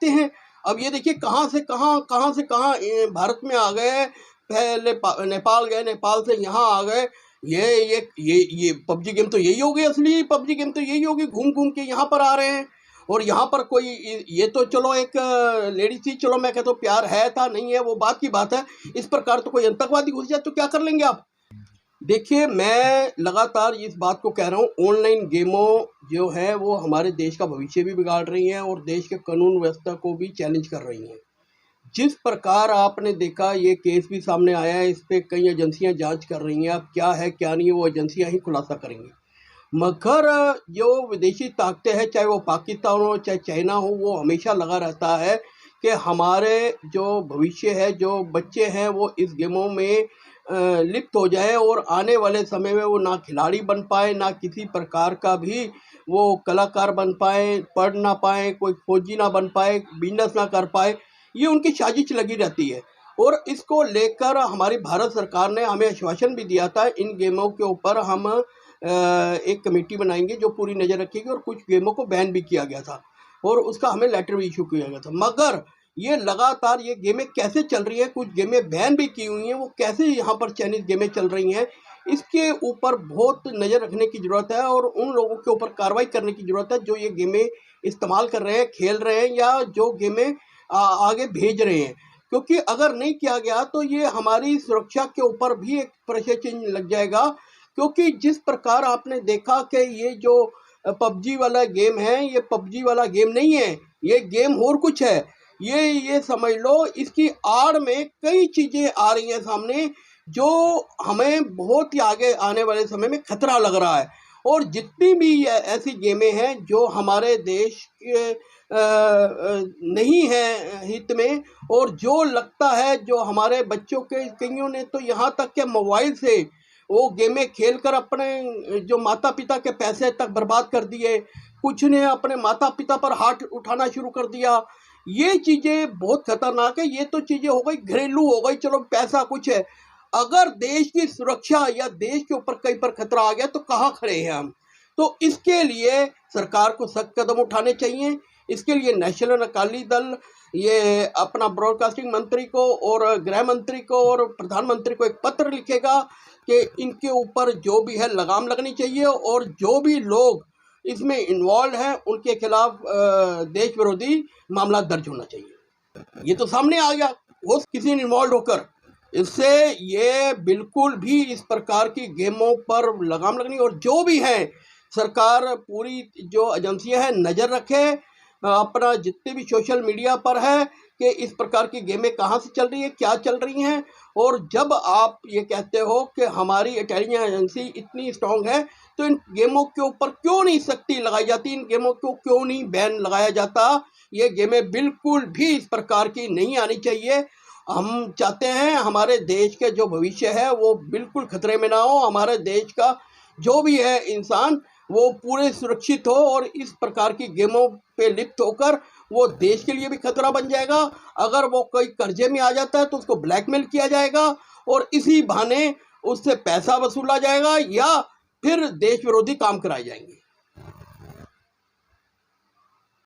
देखते हैं। अब ये देखिए कहाँ से कहाँ भारत में आ गए, पहले नेपाल गए, नेपाल से यहाँ आ गए। ये पबजी गेम तो यही होगी, असली पबजी गेम तो यही होगी, घूम के यहाँ पर आ रहे हैं। और यहाँ पर कोई, ये तो चलो एक लेडी थी, चलो मैं कहता हूँ प्यार है था नहीं है वो बात की बात है, इस प्रकार तो कोई आतंकवादी घुस जाए तो क्या कर लेंगे आप। देखिए मैं लगातार इस बात को कह रहा हूँ, ऑनलाइन गेमों जो है वो हमारे देश का भविष्य भी बिगाड़ रही हैं और देश के कानून व्यवस्था को भी चैलेंज कर रही हैं। जिस प्रकार आपने देखा ये केस भी सामने आया है, इस पे कई एजेंसियां जांच कर रही हैं, अब क्या है क्या नहीं है वो एजेंसियां ही खुलासा करेंगी। मगर जो विदेशी ताकतें हैं, चाहे वो पाकिस्तान हो चाहे चाइना हो, वो हमेशा लगा रहता है कि हमारे जो भविष्य है, जो बच्चे हैं वो इस गेमों में लिप्त हो जाए और आने वाले समय में वो ना खिलाड़ी बन पाए, ना किसी प्रकार का भी वो कलाकार बन पाए, पढ़ ना पाए, कोई फौजी ना बन पाए, बिजनेस ना कर पाए। ये उनकी साजिश लगी रहती है। और इसको लेकर हमारी भारत सरकार ने हमें आश्वासन भी दिया था, इन गेमों के ऊपर हम एक कमेटी बनाएंगे जो पूरी नज़र रखेगी, और कुछ गेमों को बैन भी किया गया था और उसका हमें लेटर भी इशू किया गया था। मगर ये लगातार ये गेमें कैसे चल रही हैं, कुछ गेमें बैन भी की हुई हैं, वो कैसे यहाँ पर चाइनीज़ गेमें चल रही हैं, इसके ऊपर बहुत नज़र रखने की ज़रूरत है और उन लोगों के ऊपर कार्रवाई करने की ज़रूरत है जो ये गेमें इस्तेमाल कर रहे हैं, खेल रहे हैं, या जो गेमें आगे भेज रहे हैं। क्योंकि अगर नहीं किया गया तो ये हमारी सुरक्षा के ऊपर भी एक प्रेशर चिन्ह लग जाएगा। क्योंकि जिस प्रकार आपने देखा कि ये जो पबजी वाला गेम है, ये पबजी वाला गेम नहीं है, ये गेम और कुछ है। ये समझ लो, इसकी आड़ में कई चीज़ें आ रही हैं सामने जो हमें बहुत ही आगे आने वाले समय में खतरा लग रहा है। और जितनी भी ऐसी गेमें हैं जो हमारे देश के नहीं है हित में, और जो लगता है जो हमारे बच्चों के, कईयों ने तो यहाँ तक के मोबाइल से वो गेमें खेलकर अपने जो माता पिता के पैसे तक बर्बाद कर दिए, कुछ ने अपने माता पिता पर हाथ उठाना शुरू कर दिया। ये चीज़ें बहुत खतरनाक है। ये तो चीज़ें हो गई घरेलू, हो गई, चलो पैसा कुछ है। अगर देश की सुरक्षा या देश के ऊपर कहीं पर खतरा आ गया तो कहाँ खड़े हैं हम। तो इसके लिए सरकार को सख्त कदम उठाने चाहिए। इसके लिए नेशनल अकाली दल ये अपना ब्रॉडकास्टिंग मंत्री को और गृह मंत्री को और प्रधानमंत्री को एक पत्र लिखेगा कि इनके ऊपर जो भी है लगाम लगनी चाहिए, और जो भी लोग इसमें इन्वॉल्व हैं उनके खिलाफ देश विरोधी मामला दर्ज होना चाहिए। ये तो सामने आ गया वो किसी ने इन्वॉल्व होकर, इससे ये बिल्कुल भी इस प्रकार की गेमों पर लगाम लगनी। और जो भी है सरकार पूरी जो एजेंसियां हैं नज़र रखे अपना जितने भी सोशल मीडिया पर है कि इस प्रकार की गेमें कहाँ से चल रही है, क्या चल रही हैं। और जब आप ये कहते हो कि हमारी इंटेलिजेंस एजेंसी इतनी स्ट्रांग है तो इन गेमों के ऊपर क्यों नहीं सख्ती लगाई जाती, इन गेमों को क्यों नहीं बैन लगाया जाता। ये गेमें बिल्कुल भी इस प्रकार की नहीं आनी चाहिए। हम चाहते हैं हमारे देश के जो भविष्य है वो बिल्कुल खतरे में ना हो, हमारे देश का जो भी है इंसान वो पूरे सुरक्षित हो, और इस प्रकार की गेमों पे लिप्त होकर वो देश के लिए भी खतरा बन जाएगा। अगर वो कोई कर्जे में आ जाता है तो उसको ब्लैकमेल किया जाएगा और इसी बहाने उससे पैसा वसूला जाएगा या फिर देश विरोधी काम कराए जाएंगे।